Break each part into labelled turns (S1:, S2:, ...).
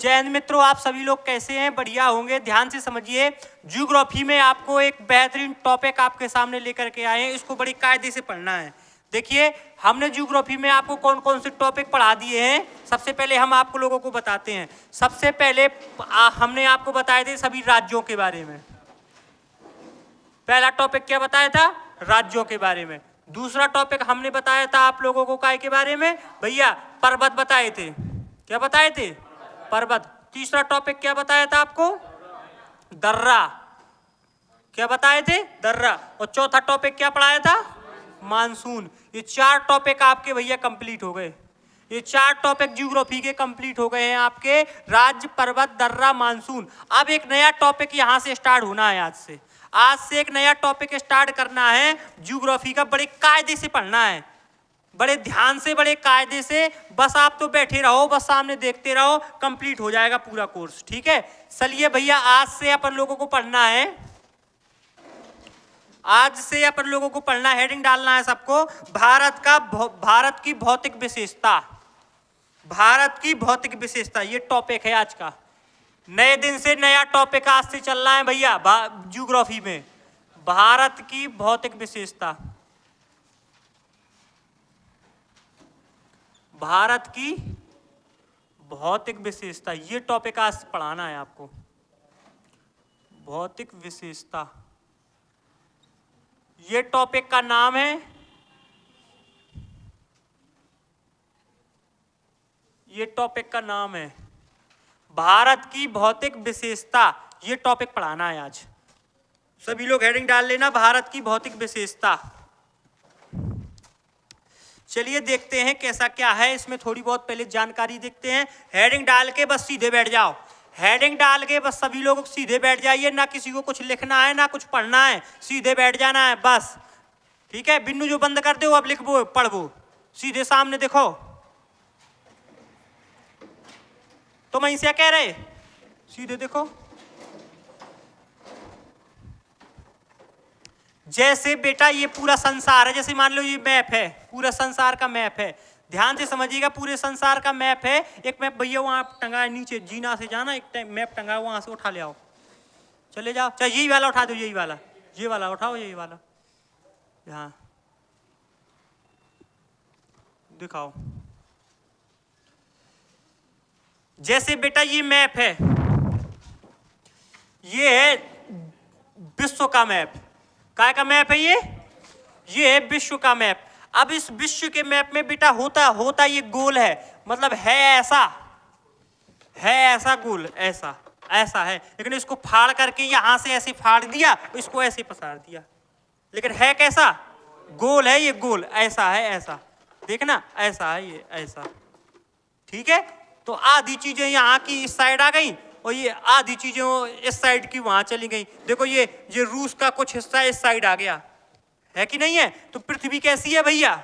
S1: जय हिंद मित्रों, आप सभी लोग कैसे हैं? बढ़िया होंगे। ध्यान से समझिए, ज्योग्राफी में आपको एक बेहतरीन टॉपिक आपके सामने लेकर के आए हैं। इसको बड़ी कायदे से पढ़ना है। देखिए, हमने ज्योग्राफी में आपको कौन कौन से टॉपिक पढ़ा दिए हैं। सबसे पहले हम आपको लोगों को बताते हैं। सबसे पहले हमने आपको बताए थे सभी राज्यों के बारे में। पहला टॉपिक क्या बताया था? राज्यों के बारे में। दूसरा टॉपिक हमने बताया था आप लोगों को काय के बारे में? भैया पर्वत बताए थे। क्या बताए थे? पर्वत। तीसरा टॉपिक क्या बताया था आपको? दर्रा। क्या बताए थे? दर्रा। और चौथा टॉपिक क्या पढ़ाया था? मानसून। ये चार टॉपिक आपके भैया कंप्लीट हो गए। ये चार टॉपिक ज्योग्राफी के कंप्लीट हो गए हैं आपके। राज्य, पर्वत, दर्रा, मानसून। अब एक नया टॉपिक यहां से स्टार्ट होना है। आज से एक नया टॉपिक स्टार्ट करना है ज्योग्राफी का। बड़े कायदे से पढ़ना है, बड़े ध्यान से, बड़े कायदे से। बस आप तो बैठे रहो, बस सामने देखते रहो, कंप्लीट हो जाएगा पूरा कोर्स। ठीक है, चलिए भैया, आज से अपन लोगों को पढ़ना है। आज से अपन लोगों को पढ़ना, हेडिंग डालना है सबको, भारत की भौतिक विशेषता। भारत की भौतिक विशेषता, ये टॉपिक है आज का। नए दिन से नया टॉपिक आज से चल रहा है भैया ज्योग्राफी में। भारत की भौतिक विशेषता, भारत की भौतिक विशेषता, ये टॉपिक आज पढ़ाना है आपको। भौतिक विशेषता, ये टॉपिक का नाम है, ये टॉपिक का नाम है भारत की भौतिक विशेषता। ये टॉपिक पढ़ाना है आज। सभी लोग हेडिंग डाल लेना, भारत की भौतिक विशेषता। चलिए देखते हैं कैसा क्या है इसमें। थोड़ी बहुत पहले जानकारी देखते हैं। हेडिंग डाल के बस सीधे बैठ जाओ। हेडिंग डाल के बस सभी लोग सीधे बैठ जाइए। ना किसी को कुछ लिखना है, ना कुछ पढ़ना है, सीधे बैठ जाना है बस। ठीक है, बिन्नू जो बंद कर दे वो अब लिखबो, पढ़बो, सीधे सामने देखो। तो मैं इसे कह रहे, सीधे देखो। जैसे बेटा ये पूरा संसार है, जैसे मान लो ये मैप है, पूरा संसार का मैप है। ध्यान से समझिएगा, पूरे संसार का मैप है। एक मैप भैया वहां टंगा है नीचे, जीना से जाना, एक मैप टंगा है वहां से उठा ले आओ, चले जाओ। चाहे यही वाला उठा दो, यही वाला, ये वाला उठाओ, यही वाला यहाँ दिखाओ। जैसे बेटा ये मैप है, ये है विश्व का मैप। काय का मैप है ये है विश्व का मैप। अब इस विश्व के मैप में बेटा होता ये गोल है, मतलब है ऐसा गोल, ऐसा है। लेकिन इसको फाड़ करके यहां से ऐसे फाड़ दिया, इसको ऐसे पसार दिया, लेकिन है कैसा? गोल है ये, गोल ऐसा है, ऐसा देखना, ऐसा है ये, ऐसा। ठीक है, तो आधी चीजें यहाँ की इस साइड आ गई और ये आधी चीजें इस साइड की वहां चली गई। देखो ये रूस का कुछ हिस्सा इस साइड आ गया, है कि नहीं है? तो पृथ्वी कैसी है भैया?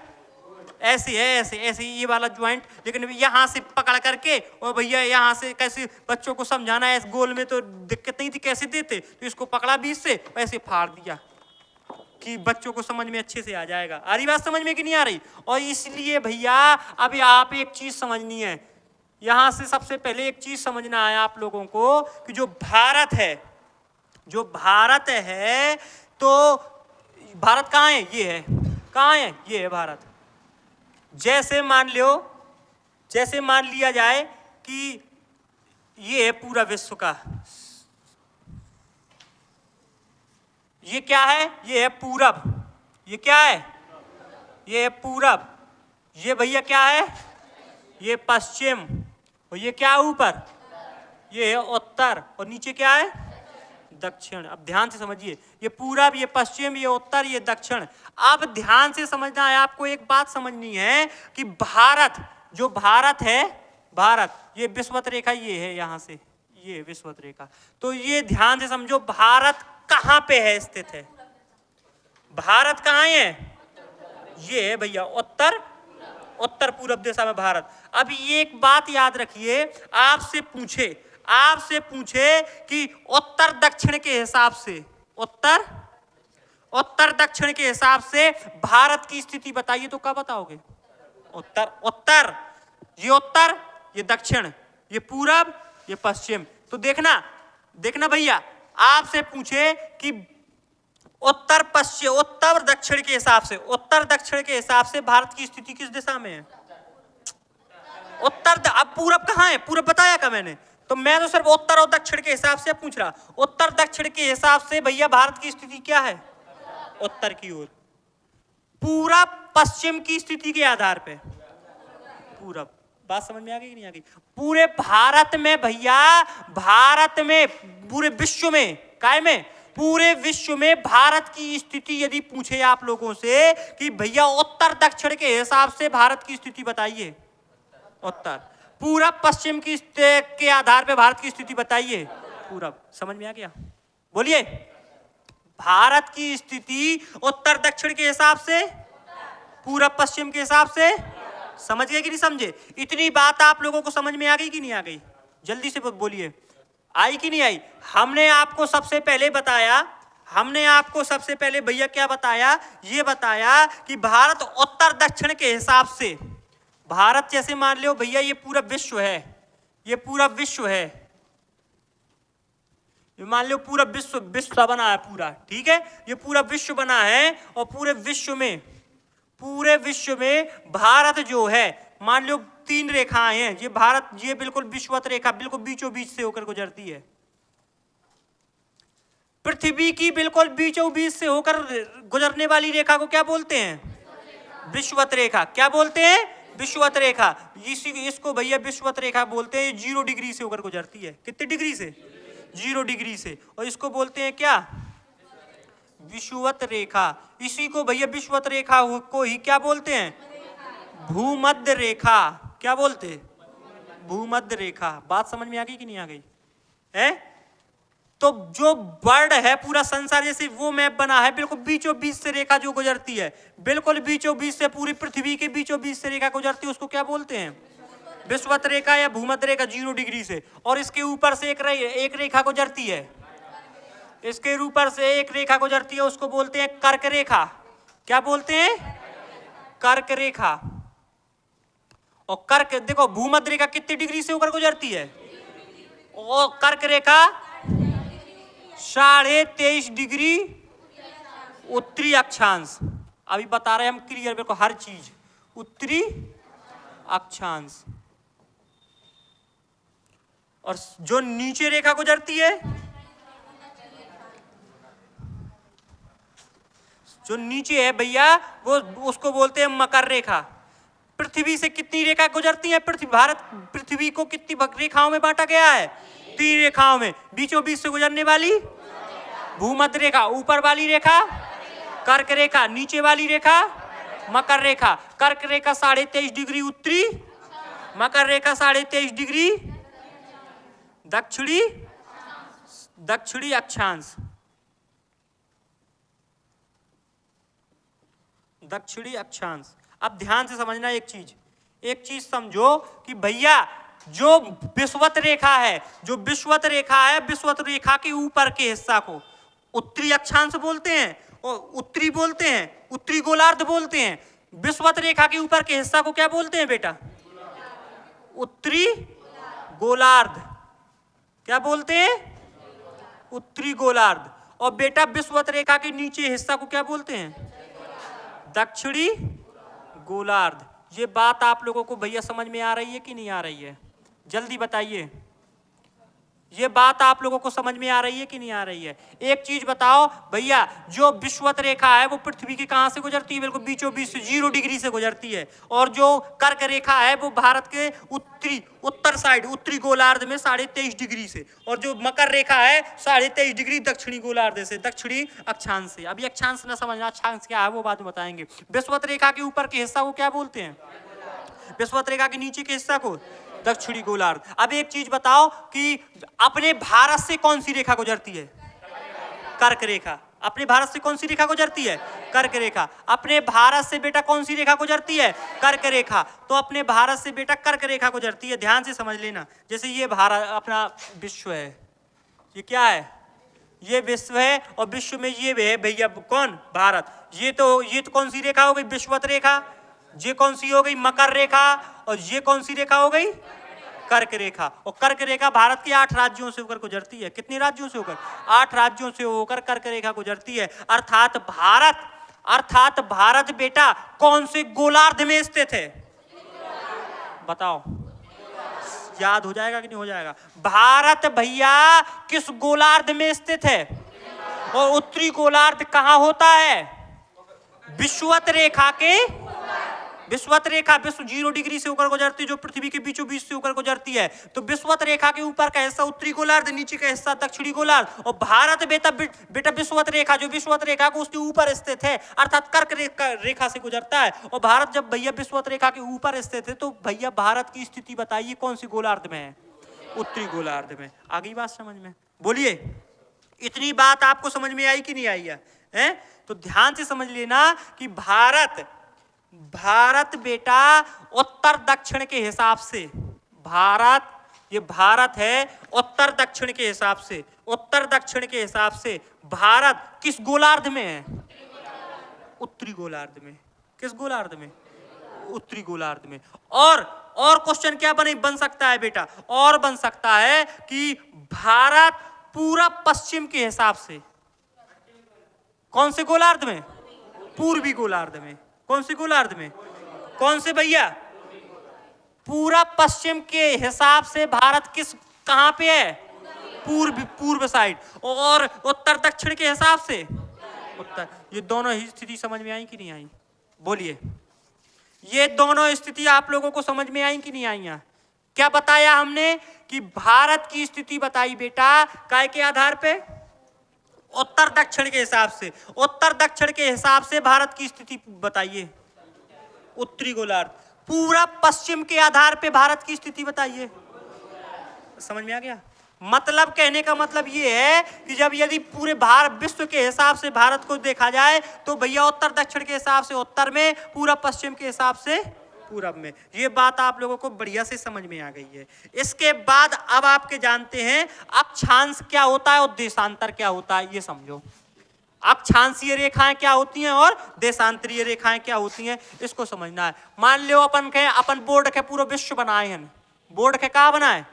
S1: ऐसी है, ऐसे ये वाला ज्वाइंट। लेकिन यहाँ से पकड़ करके और भैया यहाँ से कैसे बच्चों को समझाना है, इस गोल में तो दिक्कत नहीं थी, कैसे देते, तो इसको पकड़ा बीच से ऐसे फाड़ दिया कि बच्चों को समझ में अच्छे से आ जाएगा। आ रही बात समझ में कि नहीं आ रही? और इसलिए भैया अब आप एक चीज समझनी है, यहां से सबसे पहले एक चीज समझना है आप लोगों को कि जो भारत है, तो भारत कहाँ है? ये है। कहाँ है? ये है भारत। जैसे मान लिया जाए कि ये है पूरा विश्व का, ये क्या है? ये है पूरब। ये क्या है? ये है पूरब। ये भैया क्या है? ये पश्चिम। और ये क्या ऊपर? ये है उत्तर। और नीचे क्या है? दक्षिण। अब ध्यान से समझिए, ये पूरब, ये पश्चिम, ये उत्तर, ये दक्षिण। अब ध्यान से समझना है आपको, एक बात समझनी है कि भारत, जो भारत है, भारत, ये विषुवत रेखा ये है, यहां से ये विषुवत रेखा। तो ये ध्यान से समझो, भारत कहां पे है स्थित है? भारत कहां है? ये है भैया उत्तर पूरब दिशा में भारत। अब ये एक बात याद रखिए, आपसे पूछे कि उत्तर दक्षिण के हिसाब से, उत्तर दक्षिण के हिसाब से भारत की स्थिति बताइए, तो क्या बताओगे? उत्तर, ये उत्तर, ये दक्षिण, ये पूरब, ये पश्चिम। तो देखना देखना भैया, आपसे पूछे कि उत्तर पश्चिम, उत्तर दक्षिण के हिसाब से, उत्तर दक्षिण के हिसाब से भारत की स्थिति किस दिशा में है? उत्तर। अब पूरब कहाँ है? पूरब बताया क्या मैंने? तो मैं तो सिर्फ उत्तर और दक्षिण के हिसाब से पूछ रहा। उत्तर दक्षिण के हिसाब से भैया भारत की स्थिति क्या है? उत्तर की ओर। पूरब पश्चिम की स्थिति के आधार पे पूरब। बात समझ में आ गई कि नहीं आ गई? पूरे भारत में भैया, भारत में, पूरे विश्व में, काय में, पूरे विश्व में भारत की स्थिति यदि पूछे आप लोगों से कि भैया उत्तर दक्षिण के हिसाब से भारत की स्थिति बताइए, उत्तर। पूरब पश्चिम की के आधार पे भारत की स्थिति बताइए, पूरब। समझ में आ गया? बोलिए। भारत की स्थिति उत्तर दक्षिण के हिसाब से, पूरब पश्चिम के हिसाब से। समझ गए कि नहीं समझे? इतनी बात आप लोगों को समझ में आ गई कि नहीं आ गई? जल्दी से बोलिए, आई कि नहीं आई? हमने आपको सबसे पहले बताया, हमने आपको सबसे पहले भैया क्या बताया? ये बताया कि भारत उत्तर दक्षिण के हिसाब से, भारत जैसे मान लो भैया ये पूरा विश्व है, ये पूरा विश्व है, ये मान लो पूरा विश्व, विश्व बना है पूरा, ठीक है? ये पूरा विश्व बना है और पूरे विश्व में, पूरे विश्व में भारत जो है, मान लो 3 रेखाएं हैं, ये भारत, ये बिल्कुल विषुवत रेखा बिल्कुल बीचों बीच से होकर गुजरती है। पृथ्वी की बिल्कुल बीचों बीच से होकर गुजरने वाली रेखा को क्या बोलते हैं? विषुवत रेखा। क्या बोलते हैं? विषुवत रेखा। इसको भैया विषुवत रेखा बोलते हैं। 0 डिग्री से होकर गुजरती है। कितने डिग्री से? 0 डिग्री से। और इसको बोलते हैं क्या? विषुवत रेखा। इसी को भैया विषुवत रेखा को ही क्या बोलते हैं? भूमध्य रेखा। क्या बोलते हैं? भूमध्य रेखा। बात समझ में आ गई कि नहीं आ गई है? तो जो वर्ल्ड है, पूरा संसार जैसे वो मैप बना है, बिल्कुल बीचों बीच से रेखा जो गुजरती है, बिल्कुल बीचों बीच से, पूरी पृथ्वी के बीचों बीच से रेखा गुजरती है, उसको क्या बोलते हैं? विषुवत रेखा या भूमध्य रेखा। 0 डिग्री से। और इसके ऊपर से एक रेखा गुजरती है, इसके ऊपर से एक रेखा गुजरती है, उसको बोलते हैं कर्क रेखा। क्या बोलते हैं? कर्क रेखा। और कर्क, देखो भूमध्य रेखा कितनी डिग्री से होकर गुजरती है? और कर्क रेखा 23.5 डिग्री उत्तरी अक्षांश। अभी बता रहे हैं हम क्लियर, बिल्कुल हर चीज उत्तरी अक्षांश। और जो नीचे रेखा गुजरती है, जो नीचे है भैया, वो उसको बोलते हैं मकर रेखा। पृथ्वी से कितनी रेखा गुजरती है? पृथ्वी को कितनी रेखाओं में बांटा गया है? 3 रेखाओं में। बीचों बीच से गुजरने वाली भूमध्य रेखा, ऊपर वाली रेखा कर्क रेखा, नीचे वाली रेखा मकर रेखा। कर्क रेखा 23.5 डिग्री उत्तरी, मकर रेखा 23.5 डिग्री दक्षिणी अक्षांश। दक्षिणी अक्षांश। अब ध्यान से समझना एक चीज समझो कि भैया जो विषुवत रेखा है, जो विषुवत रेखा है, विषुवत रेखा के ऊपर के हिस्सा को उत्तरी अक्षांश बोलते हैं, और उत्तरी बोलते हैं, उत्तरी गोलार्ध बोलते हैं। विषुवत रेखा के ऊपर के हिस्सा को क्या बोलते हैं बेटा? उत्तरी गोलार्ध। क्या बोलते हैं? उत्तरी गोलार्ध। और बेटा विषुवत रेखा के नीचे हिस्सा को क्या बोलते हैं? दक्षिणी गोलार्ध। ये बात आप लोगों को भैया समझ में आ रही है कि नहीं आ रही है? जल्दी बताइए, ये बात आप लोगों को समझ में आ रही है कि नहीं आ रही है? एक चीज बताओ भैया, जो विषुवत रेखा है वो पृथ्वी के कहां से गुजरती है? बिल्कुल बीचों बीच से 0 डिग्री से गुजरती है। और जो कर्क रेखा है वो भारत के उत्तर साइड, उत्तरी गोलार्ध में 23.5 डिग्री से। और जो मकर रेखा है 23.5 डिग्री दक्षिणी गोलार्ध से, दक्षिणी अक्षांश से। अभी अक्षांश ना समझना, अक्षांश क्या है वो बाद में बताएंगे। विषुवत रेखा के ऊपर के हिस्सा को क्या बोलते हैं? विषुवत रेखा के नीचे के हिस्सा को दक्षिणी गोलार्ध। अब एक चीज बताओ कि अपने भारत से कौन सी रेखा गुजरती है? कर्क रेखा। अपने भारत से कौन सी रेखा गुजरती है? कर्क रेखा। अपने भारत से बेटा कौन सी रेखा गुजरती है? कर्क रेखा। तो अपने भारत से बेटा कर्क रेखा गुजरती है। ध्यान से समझ लेना। जैसे ये भारत अपना विश्व है, ये क्या है? ये विश्व है, और विश्व में ये है भैया कौन? भारत। ये तो कौन सी रेखा हो गई? विषुवत रेखा। ये कौन सी हो गई? मकर रेखा। और ये कौन सी रेखा हो गई? कर्क रेखा। और कर्क रेखा भारत के 8 राज्यों से होकर गुजरती है। कितने राज्यों से होकर? 8 राज्यों से होकर कर्क रेखा गुजरती है। अर्थात भारत बेटा कौन से गोलार्ध में स्थित है? बताओ, याद हो जाएगा कि नहीं हो जाएगा? भारत भैया किस गोलार्ध में स्थित है? और उत्तरी गोलार्ध कहां होता है? विषुवत रेखा के, विषुवत रेखा विश्व 0 डिग्री से होकर गुजरती है, जो पृथ्वी के बीचों बीच से होकर गुजरती है। तो विषुवत रेखा के ऊपर का हिस्सा उत्तरी गोलार्ध, नीचे का हिस्सा दक्षिणी गोलार्ध। और भारत बेटा विषुवत रेखा, जो विषुवत रेखा को उसके ऊपर स्थित है, अर्थात कर्क रेखा से गुजरता है। और भारत जब भैया विषुवत रेखा के ऊपर स्थित है, तो भैया भारत की स्थिति बताइए कौन सी गोलार्ध में है? उत्तरी गोलार्ध में। आ गई बात समझ में? बोलिए, इतनी बात आपको समझ में आई कि नहीं आई है? तो ध्यान से समझ लेना कि भारत बेटा उत्तर दक्षिण के हिसाब से, ये भारत है उत्तर दक्षिण के हिसाब से, उत्तर दक्षिण के हिसाब से भारत किस गोलार्ध में है? उत्तरी गोलार्ध में। किस गोलार्ध में? उत्तरी गोलार्ध में। और क्वेश्चन क्या बन सकता है बेटा? और बन सकता है कि भारत पूरब पश्चिम के हिसाब से कौन से गोलार्ध में? पूर्वी गोलार्ध में। कौन से गोलार्ध में? कौन से भैया? पूरब पश्चिम के हिसाब से भारत कहां पे है? पूर्व साइड। और उत्तर दक्षिण के हिसाब से उत्तर। ये दोनों ही स्थिति समझ में आई कि नहीं आई? बोलिए, ये दोनों स्थिति आप लोगों को समझ में आई कि नहीं आई? क्या बताया हमने कि भारत की स्थिति बताई बेटा काय के आधार पे? उत्तर दक्षिण के हिसाब से। उत्तर दक्षिण के हिसाब से भारत की स्थिति बताइए, उत्तरी गोलार्ध। पूरब पश्चिम के आधार पे भारत की स्थिति बताइए। समझ में आ गया? मतलब कहने का मतलब ये है कि जब यदि पूरे विश्व के हिसाब से भारत को देखा जाए, तो भैया उत्तर दक्षिण के हिसाब से उत्तर में, पूरब पश्चिम के हिसाब से पूरब में। ये बात आप लोगों को बढ़िया से समझ में आ गई है। इसके बाद अब आपके जानते हैं अक्षांश क्या होता है और देशांतर क्या होता है, ये समझो। अक्षांशीय रेखाएं क्या होती हैं और देशांतरीय रेखाएं क्या होती हैं, इसको समझना है। मान लो अपन बोर्ड के पूरा विश्व बनाए हैं। बोर्ड के कहा बनाए?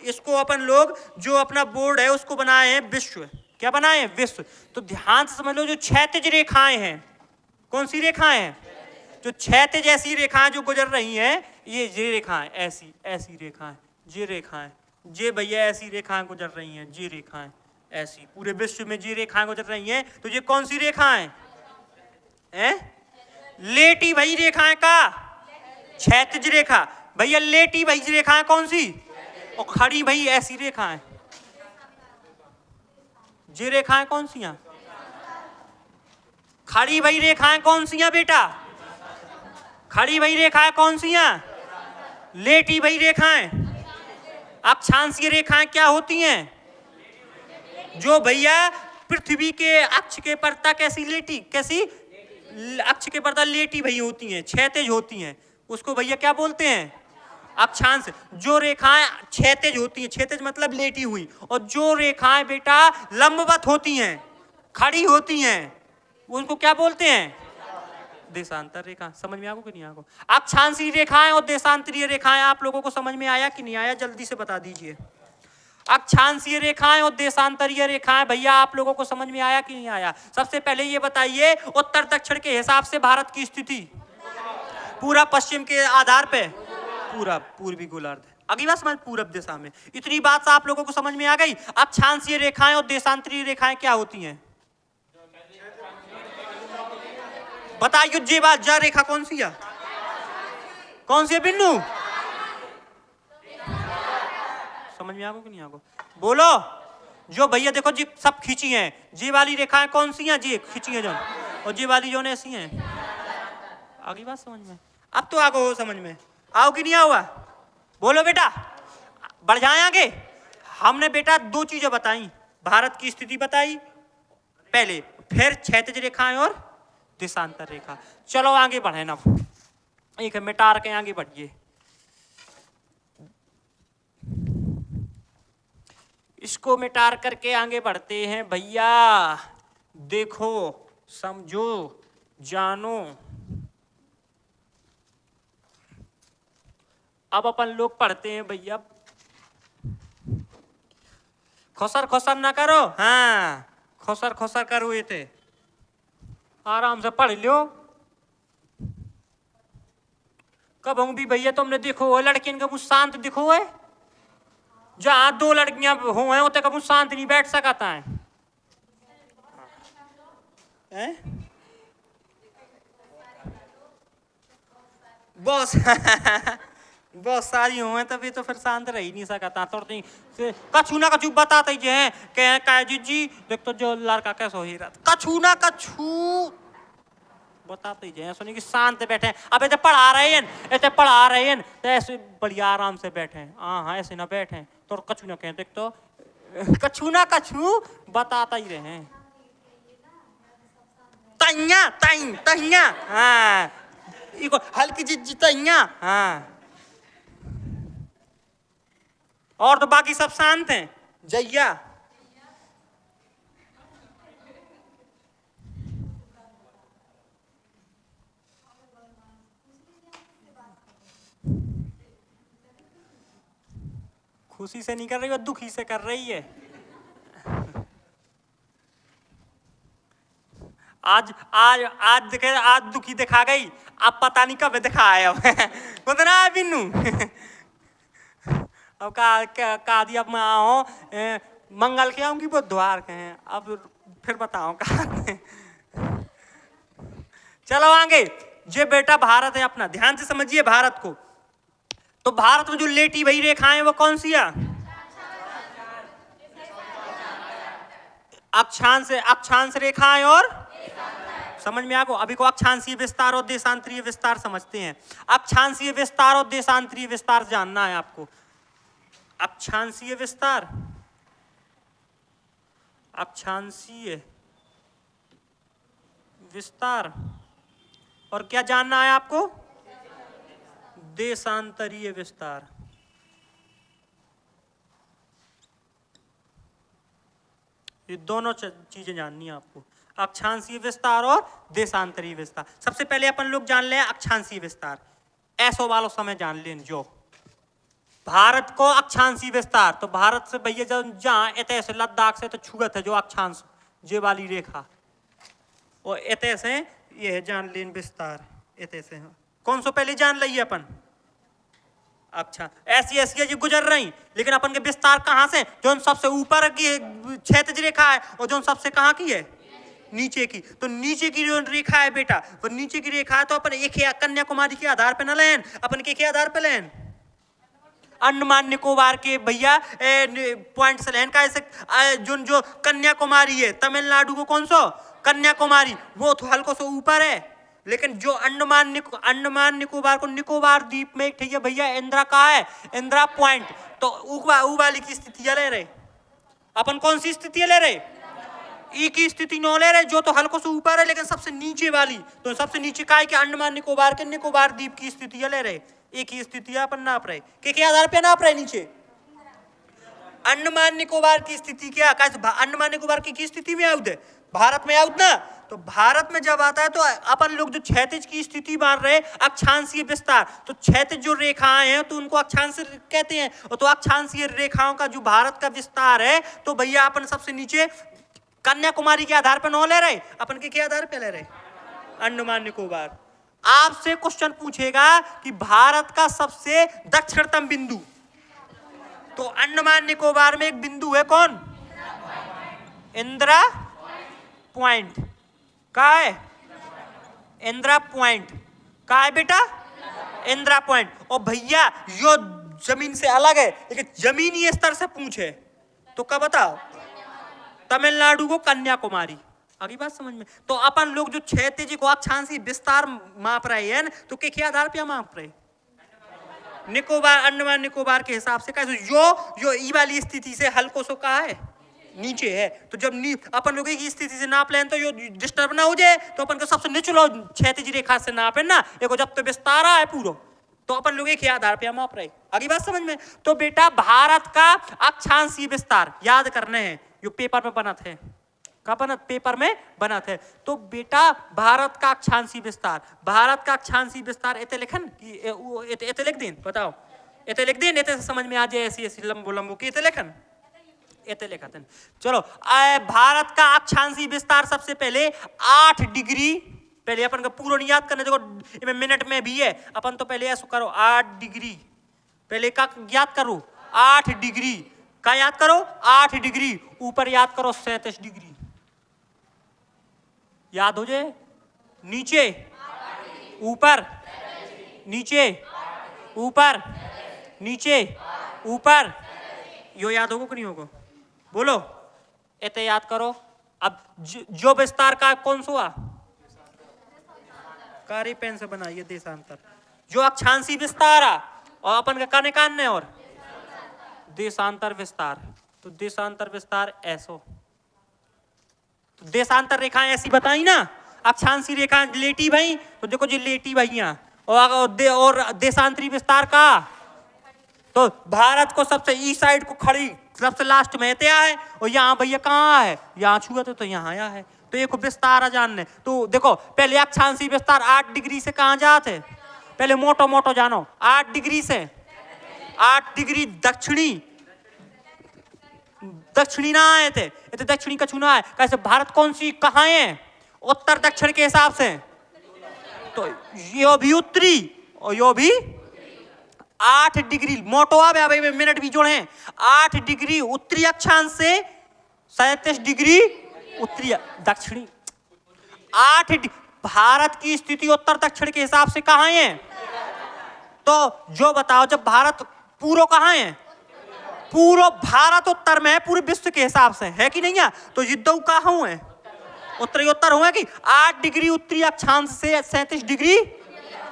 S1: इसको अपन लोग जो अपना बोर्ड है उसको बनाए हैं विश्व। क्या बनाए हैं? विश्व। तो ध्यान से समझ लो, जो क्षैतिज रेखाएं हैं, कौन सी रेखाएं हैं? जो क्षैतिज ऐसी रेखाएं जो गुजर रही हैं, ये रेखाएं, ऐसी रेखाएं, ये रेखाएं, ये भैया ऐसी रेखाएं गुजर रही हैं, ये रेखाएं ऐसी पूरे विश्व में ये रेखाएं गुजर रही हैं। तो ये कौन सी रेखाएं हैं? लेटी भई रेखाएं का क्षैतिज रेखा। भैया लेटी भई रेखाएं कौन सी? और खड़ी भई ऐसी रेखाएं। ये रेखाएं कौन सी हैं? खड़ी भई रेखाएं कौन सी हैं बेटा? खड़ी भई रेखाएं कौन सी हैं? लेटी भई रेखाएं। अक्षांशीय रेखाएं क्या होती हैं? जो भैया पृथ्वी के अक्ष के परता कैसी अक्ष के परता लेटी भई होती हैं, क्षैतिज होती हैं, उसको भैया क्या बोलते हैं? अक्षांश। जो रेखाएं क्षैतिज होती हैं, क्षैतिज मतलब लेटी हुई, और जो रेखाएं बेटा लंबवत होती हैं, खड़ी होती हैं, उनको क्या बोलते हैं? देशांतर रेखा। समझ में आगो कि नहीं आगो? अक्षांशीय रेखाएं और देशांतरीय रेखाएं आप लोगों को समझ में आया कि नहीं आया? जल्दी से बता दीजिए। अक्षांशीय रेखाएं और देशांतरीय रेखाएं भैया आप लोगों को समझ में आया कि नहीं आया? सबसे पहले ये बताइए, उत्तर दक्षिण के हिसाब से भारत की स्थिति पूरा पश्चिम के आधार पे पूर्वी गोलार्ध। अगली बात समझ, पूरब दिशा में। इतनी बात आप लोगों को समझ में आ गई? अक्षांशीय रेखाएं और देशांतरीय रेखाएं क्या होती हैं? बताइए, ये बात जा रेखा कौन सी है? कौन सी है बिन्नू? समझ में आगो कि नहीं आगो? बोलो। जो भैया देखो जी सब खींची हैं, जी वाली रेखाएं कौन सी हैं? जी खींची हैं जो, और जी वाली जो ऐसी हैं। आगे बात समझ में? अब तो आगो हो समझ में? आओ कि नहीं आओ? बोलो बेटा, बढ़ जाए आगे। हमने बेटा 2 चीजें बताई, भारत की स्थिति बताई पहले, फिर क्षैतिज रेखाएं और देशांतर रेखा। चलो आगे बढ़े ना, एक मिटा के आगे बढ़िए। इसको मिटार करके आगे बढ़ते हैं भैया। देखो, समझो, जानो। अब अपन लोग पढ़ते हैं भैया, खोसर खोसर ना करो, हाँ खोसर खोसर करो, ये थे आराम से पढ़ लो। कब भी भैया तुमने देखो है लड़कियों का मुझ शांत दिखो है, जहाँ दो लड़कियां हो हैं उतने कभी शांत नहीं बैठ सकता है, बॉस बहुत सारी हुए तभी तो फिर शांत रह ही नहीं सकता। तो कछु ना कछु बताते ही हैं कह जी देख तो जो लड़का कैसे हो ही रहा, कछु ना कछु बताते ही हैं, सुनिए कि शांत बैठे हैं। अब ऐसे पढ़ा रहे हैं, ऐसे पढ़ा रहे हैं तो ऐसे बढ़िया आराम से बैठे हैं, हाँ ऐसे ना बैठे तो कछु ना कहें, देख तो कछु ना कछु बताता ही रहे हैं। तैया तैं तैया, हाँ इको हल्की जी तैया, हाँ और तो बाकी सब शांत हैं। जैया खुशी से नहीं कर रही, वो दुखी से कर रही है। आज आज आज दिखे, आज दुखी दिखा गई, अब पता नहीं कब दिखाए अब उतना है बिन्नू अब का दिया, अब मैं आओ मंगल के आऊंगी, बुधवार के हैं, अब फिर बताओ कहा चलो आगे। ये बेटा भारत है अपना, ध्यान से समझिए भारत को। तो भारत में जो लेटी भई रेखाएं वो कौन सी है? अक्षांश रेखाएं और समझ में आगो। अभी को अक्षांशीय विस्तार और देशांतरीय विस्तार समझते हैं। अक्षांशीय विस्तार और देशांतरीय विस्तार जानना है आपको। अक्षांशीय विस्तार, अक्षांशीय विस्तार, और क्या जानना है आपको? देशांतरीय विस्तार। ये दोनों चीजें जाननी है आपको, अक्षांशीय विस्तार और देशांतरीय विस्तार। सबसे पहले अपन लोग जान ले अक्षांशीय विस्तार, ऐसो वालों समय जान लें। जो भारत को अक्षांशीय विस्तार, तो भारत से भैया जहाँ इतने से लद्दाख से तो छुगत है जो अक्षांश, जे वाली रेखा, और इतने से ये जान लें विस्तार, इतने से कौन सो पहले जान लिया अपन। अच्छा ऐसी ऐसी जो गुजर रही, लेकिन अपन के विस्तार कहाँ से? जो सबसे ऊपर की क्षैतिज रेखा है और जो सबसे कहाँ की है? नीचे की। तो नीचे की जो रेखा है बेटा, वो नीचे की रेखा है, तो अपन एक कन्याकुमारी के आधार पे न लें, अपन के आधार पे लें? अंडमान निकोबार के भैया पॉइंट से लें। कैसे? जो कन्याकुमारी है, तमिलनाडु को कौन सो कन्याकुमारी, वो तो हल्को सो ऊपर है, लेकिन जो अंडमान निकोबार को निकोबार द्वीप में ठीक है भैया, इंदिरा कहाँ है? इंदिरा पॉइंट। तो ऊ वाली की स्थिति ले रहे अपन, कौन सी स्थिति ले रहे? ई की स्थिति न ले रहे, जो तो हल्को से ऊपर है लेकिन सबसे नीचे वाली। तो सबसे नीचे का है कि अंडमान निकोबार के निकोबार द्वीप की स्थिति ले रहे, एक ही स्थिति अपन नाप रहे, के आधार पे नाप रहे? नीचे अंडमान निकोबार की स्थिति क्या? अंडमान निकोबार की स्थिति में आउट है, भारत में आउट ना। तो भारत में जब आता है तो अपन लोग जो क्षैतिज की स्थिति मान रहे अक्षांशीय विस्तार, तो क्षैतिज जो रेखाएं हैं तो उनको अक्षांश कहते हैं। और तो अक्षांशीय रेखाओं का जो भारत का विस्तार है, तो भैया अपन सबसे नीचे कन्याकुमारी के आधार पर न ले रहे, अपन के आधार पे ले रहे? अंडमान निकोबार। आपसे क्वेश्चन पूछेगा कि भारत का सबसे दक्षिणतम बिंदु, तो अंडमान निकोबार में एक बिंदु है, कौन? इंदिरा पॉइंट। का है? इंदिरा पॉइंट। का है बेटा? इंदिरा पॉइंट। और भैया यो जमीन से अलग है, लेकिन जमीनी स्तर से पूछे तो क्या बताओ? तमिलनाडु को कन्याकुमारी। अगली बात समझ में? तो अपन लोग जो क्षैतिज को अक्षांशीय विस्तार माप रहे हैं, तो के आधार पे माप रहे? निकोबार, अंडमान निकोबार के हिसाब से। कैसे? जो ई वाली स्थिति से हल्को सो कहा है? नीचे है। तो जब अपन लोग की स्थिति से नाप लें तो यो डिस्टर्ब ना हो जाए, तो अपन को सबसे निचलो क्षैतिज रेखा से नापे ना, देखो जब तो विस्तार है पूरा, तो अपन लोग के आधार पे माप रहे। अगली बात समझ में? तो बेटा भारत का अक्षांशीय विस्तार याद करने हैं, जो पेपर में बना थे, का बना पेपर में बना थे। तो बेटा भारत का अक्षांशीय विस्तार, भारत का अक्षांशीय विस्तार इतने लिखन इतने लिख दें, बताओ इतने लिख दे, नहीं समझ में आ जाए ऐसी ऐसी लंबो लंबो की इतने लेखन इतने लिखा था। चलो भारत का अक्षांशीय विस्तार सबसे पहले 8 डिग्री, पहले अपन का पूरा नहीं याद करने, देखो मिनट में भी है, अपन तो पहले ऐसा करो 8 डिग्री, पहले का याद करो 8 डिग्री का याद करो 8 डिग्री, ऊपर याद करो 37 डिग्री, याद हो जाए, नीचे ऊपर नीचे ऊपर नीचे ऊपर, यो याद होगा कि नहीं होगा, बोलो इतने याद करो। अब जो विस्तार का कौन सा हुआ, कारी पेन से बनाइए देशांतर, जो अक्षांशीय विस्तार है और अपन का काने कान और देशांतर विस्तार, तो देशांतर विस्तार ऐसो, तो देशांतर रेखाएं ऐसी बताई ना, अक्षांशीय रेखाएं लेटी भाई, तो देखो जी लेटी भैया, और देशांतरी विस्तार का, तो भारत को सबसे ई साइड को खड़ी सबसे लास्ट में क्या है, और यहाँ भैया कहाँ है, यहाँ छुआ तो यहाँ आया है, तो एक विस्तार जानने, तो देखो पहले अक्षांशीय विस्तार 8 डिग्री से कहाँ जाते, पहले मोटो मोटो जानो 8 डिग्री से, 8 डिग्री दक्षिणी, दक्षिणी ना आए थे, इतने दक्षिणी का चुना है, कैसे भारत कौन सी कहाँ है, उत्तर दक्षिण के हिसाब से, तो यो भी उत्तरी और यो भी 8 डिग्री मोटो भाई मिनट भी जोड़े हैं, 8 डिग्री उत्तरी अक्षांश से 37 डिग्री उत्तरी दक्षिणी, 8 भारत की स्थिति उत्तर दक्षिण के हिसाब से कहाँ है, तो जो बताओ जब भारत पूर्व कहाँ है, पूर्व भारत उत्तर में है पूरे विश्व के हिसाब से, है कि नहीं है, तो ये दो कहाँ हुए, उत्तरी उत्तर हुए कि 8 डिग्री उत्तरी अक्षांश से 37 डिग्री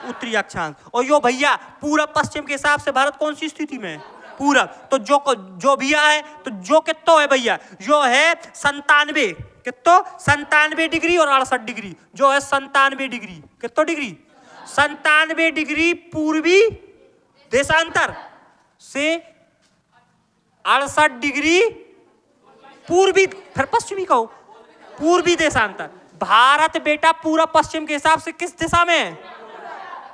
S1: उत्तरी अक्षांश, और यो भैया पूरब पश्चिम के हिसाब से भारत कौन सी स्थिति में, पूरब, तो जो भैया है, तो जो कितो है भैया, जो है 97 कितो 97 डिग्री और 68 डिग्री, जो है 97 डिग्री, कितो डिग्री 97 डिग्री पूर्वी देशांतर से 68 डिग्री पूर्वी, फिर पश्चिमी कहो पूर्वी देशांतर, भारत बेटा पूरब पश्चिम के हिसाब से किस दिशा में है,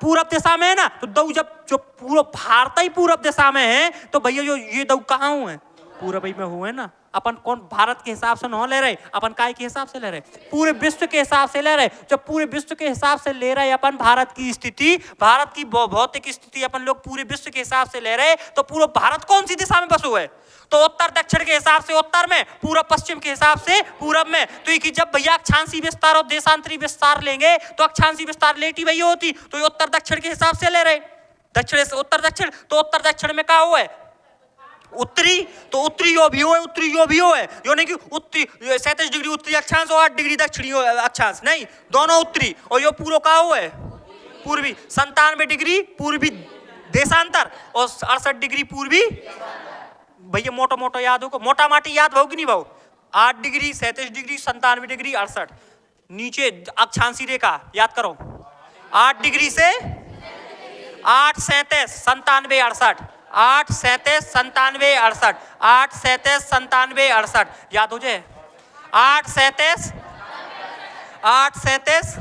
S1: पूरब दिशा में है ना, तो दो जब जो पूरा भारत ही पूरब दिशा में है, तो भैया जो ये दो कहाँ हुए, पूरब ही में हुए ना, अपन कौन भारत के हिसाब से न ले रहे, अपन काय के हिसाब से ले रहे, पूरे विश्व के हिसाब से ले रहे, जब पूरे विश्व के हिसाब से ले रहे अपन भारत की स्थिति, भारत की भौतिक स्थिति अपन लोग पूरे विश्व के हिसाब से ले रहे, तो पूरा भारत कौन सी दिशा में बसो है, तो उत्तर दक्षिण के हिसाब से उत्तर में, पूरब पश्चिम के हिसाब से पूरब में, तो ये जब भैया अक्षांशीय विस्तार और देशांतरी विस्तार लेंगे, तो अक्षांशीय विस्तार लेटी भैया होती, तो ये उत्तर दक्षिण के हिसाब से ले रहे, दक्षिण से उत्तर दक्षिण, तो उत्तर दक्षिण में क्या हुआ है, उत्तरी, तो उत्तरी यो भी हो है, उत्तरी यो भी हो है, यो नहीं कि उत्तरी 37 डिग्री उत्तरी अक्षांश और 8 डिग्री दक्षिणी अक्षांश, नहीं दोनों उत्तरी, और यो पूर्व का हुआ है पूर्वी, 97 डिग्री पूर्वी देशांतर और 68 डिग्री पूर्वी, भैया मोटा मोटा याद होगा, मोटा माटी याद होगी नहीं भाव, 8 डिग्री 37 डिग्री 97 डिग्री 68, नीचे अक्षांशीय रेखा याद करो, 8 डिग्री से 8 37 97 68, 8 37 97 68, 8 37 97 68, याद हो जाए, 8 37 8 37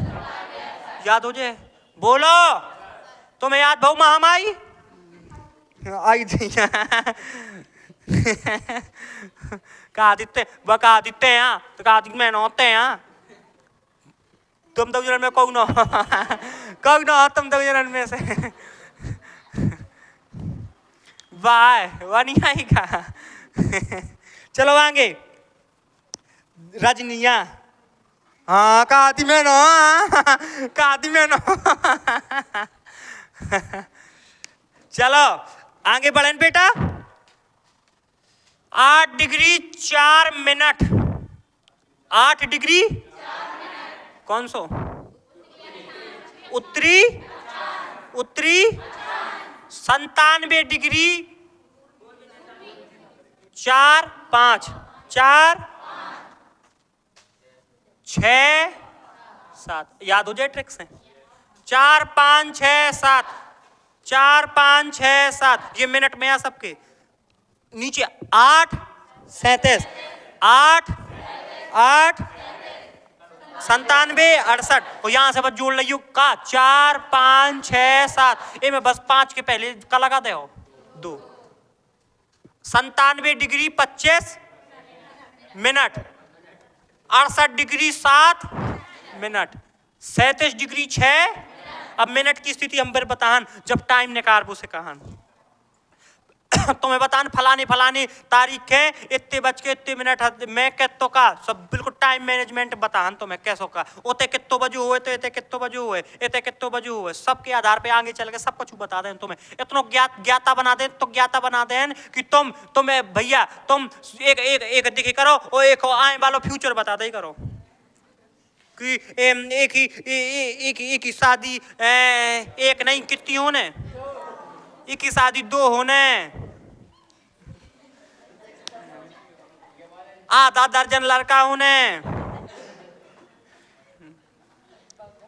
S1: याद हो जाए, बोलो तुम्हें याद भाव महामाई आई थी कहा दिते बका दिते हैं, तो कहा मैं नौते हैं, तुम दो जनन में कौन हो कौन हो तुम दो जनन में से वाह वाह नहीं आएगा चलो आगे रजनिया, हाँ कहा मैं नो कहा मैं नो चलो आगे बढ़ें बेटा, 8 डिग्री 4 मिनट, 8 डिग्री कौन सो उत्तरी, उत्तरी 97 डिग्री 4 5 4 6 7, याद हो जाए ट्रिक से, 4 5 6 7, 4 5 6 7, ये मिनट में आ सबके, नीचे 8 37 8 8 97 68, और यहाँ से बस जोड़ लियो का 4 5 6 7, ये में बस 5 के पहले का लगा दे हो, 2। 97 degree 25 minute, 68 degree 7 minute, 37 degree 6। अब मिनट की स्थिति हम पर बताहन जब टाइम निकारबो से कहन तुम्हें बतान फलानी फलानी तारीख है, इतने बज के इतने मिनट मैं कितो का सब बिल्कुल टाइम मैनेजमेंट बताहन तुम्हें कैसो का ओते कितो बजू हुए, तो इतने कितो बजू हुए, इतने कितो बजू हुए, सबके आधार पे आगे चल के सब कुछ बता दें तुम्हें। इतना ज्ञाता बना दें तो ज्ञाता बना दें कि तुम्हें भैया तुम एक दिखी करो और एक आए वालों फ्यूचर बता दे करो कि एक ही शादी एक नहीं कितनी होने, एक ही शादी 2 होने, आधा दर्जन लड़का होने,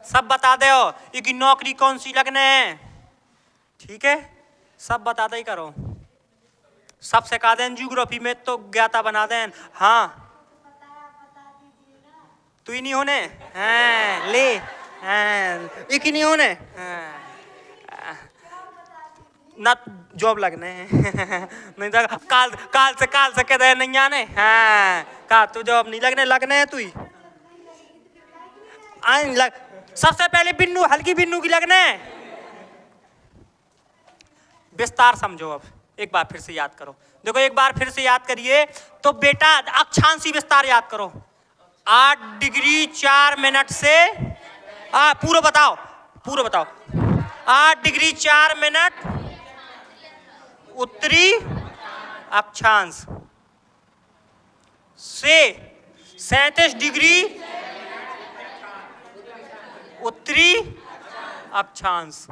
S1: सब बता दे हो। एक नौकरी कौन सी लगने है, ठीक है, सब बता दे करो। सब सिखा दें, ज्योग्राफी में तो ज्ञाता बना दें। हाँ तू ही नहीं होने, हाँ ले, हाँ एक ही नहीं होने, हाँ ना जॉब लगने नहीं तो काल से कह दे नहीं आने, हाँ का तू जॉब नहीं लगने है तू ही सबसे पहले बिन्नू हल्की बिन्नू की लगने। विस्तार समझो, अब एक बार फिर से याद करो। देखो एक बार फिर से याद करिए तो बेटा अक्षांशी विस्तार याद करो। 8 डिग्री 4 मिनट से पूरा बताओ 8 डिग्री 4 मिनट उत्तरी अक्षांश से 37 डिग्री उत्तरी अक्षांश।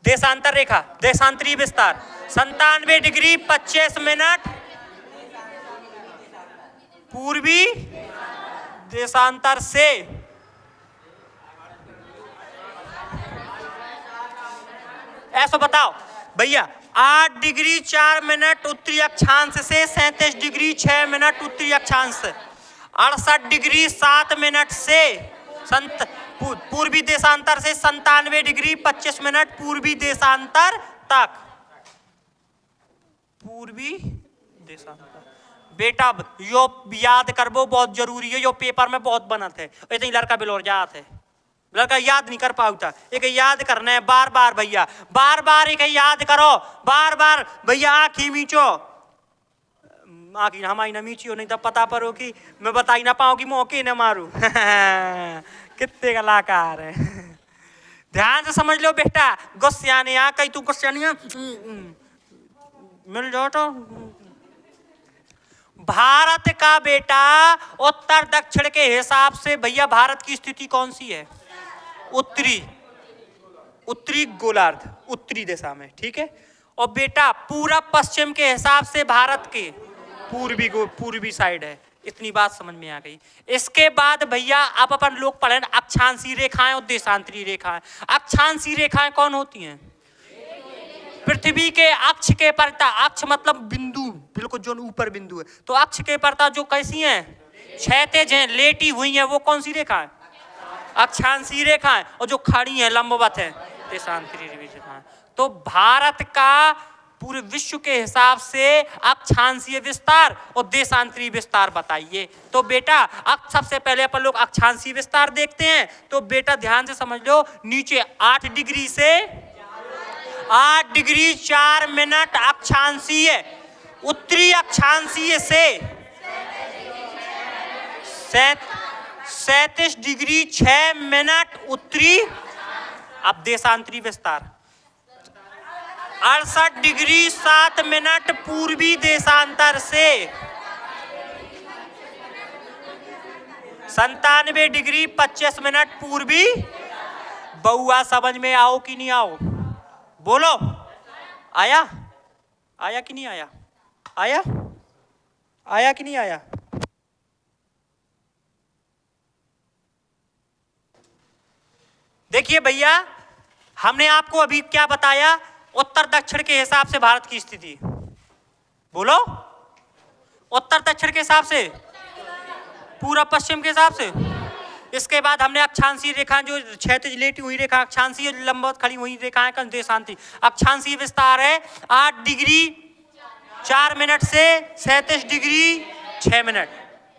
S1: देशांतर रेखा, देशांतरी विस्तार 97 डिग्री 25 मिनट पूर्वी देशांतर से ऐसा बताओ भैया। 8 डिग्री 4 मिनट उत्तरी अक्षांश से 37 डिग्री 6 मिनट उत्तरी अक्षांश, 68 डिग्री 7 मिनट से पूर्वी देशांतर से 97 डिग्री 25 मिनट पूर्वी देशांतर तक। पूर्वी देशांतर बेटा यो याद करबो बहुत जरूरी है, यो पेपर में बहुत बनत है। इतनी लड़का बिलोर जात है, लड़का याद नहीं कर पाता। एक याद करना है बार बार भैया, बार बार एक याद करो, बार बार भैया। आँखी मीचो, आँखी हमारी न मीचियो नहीं तो पता पड़ो कि मैं बता ही ना पाऊँ कि मौके न मारू कितने कलाकार है। ध्यान से समझ लो बेटा, गुस्सियाने आ कहीं तू गुस्सियानिया मिल जाओ तो। भारत का बेटा उत्तर दक्षिण के हिसाब से भैया भारत की स्थिति कौन सी है? उत्तरी गोलार्ध, उत्तरी दिशा में, ठीक है। और बेटा पूरब पश्चिम के हिसाब से भारत के पूर्वी साइड है। इतनी बात समझ में आ गई। इसके बाद भैया आप अपन लोग पढ़े अक्षांशीय रेखाएं और देशांतरी रेखाएं। अक्षांशीय रेखाएं कौन होती हैं? पृथ्वी के अक्ष के परता, अक्ष मतलब बिंदु, बिल्कुल जो ऊपर बिंदु है, तो अक्ष के परता जो कैसी हैं? क्षैतिज हैं, लेटी हुई हैं, वो कौन सी रेखा है? अक्षांशीय रेखाएं। और जो खड़ी हैं लंबवत है, देशांतरी रेखाएं। तो भारत का पूरे विश्व के हिसाब से अक्षांशीय विस्तार और देशांतरी विस्तार बताइए। तो बेटा अब सबसे पहले अपन लोग अक्षांशीय विस्तार देखते हैं। तो बेटा ध्यान से समझ लो, नीचे 8 डिग्री से 8 डिग्री 4 मिनट अक्षांशीय, उत्तरी अक्षांशीय से 37 डिग्री 6 मिनट उत्तरी। अब देशांतरी विस्तार 68 डिग्री 7 मिनट पूर्वी देशांतर से 97 डिग्री 25 मिनट पूर्वी। बउआ समझ में आओ कि नहीं आओ? बोलो, आया? आया कि नहीं आया? आया? आया कि नहीं आया? देखिए भैया, हमने आपको अभी क्या बताया? उत्तर दक्षिण के हिसाब से भारत की स्थिति। बोलो, उत्तर दक्षिण के हिसाब से, पूर्व पश्चिम के हिसाब से। इसके बाद हमने अक्षांशीय रेखा जो क्षैतिज लेटी हुई रेखा, अक्षांशीय लंबवत खड़ी हुई रेखा है देशांतरी। अक्षांशीय विस्तार है 8 डिग्री 4 मिनट से 37 डिग्री 6 मिनट,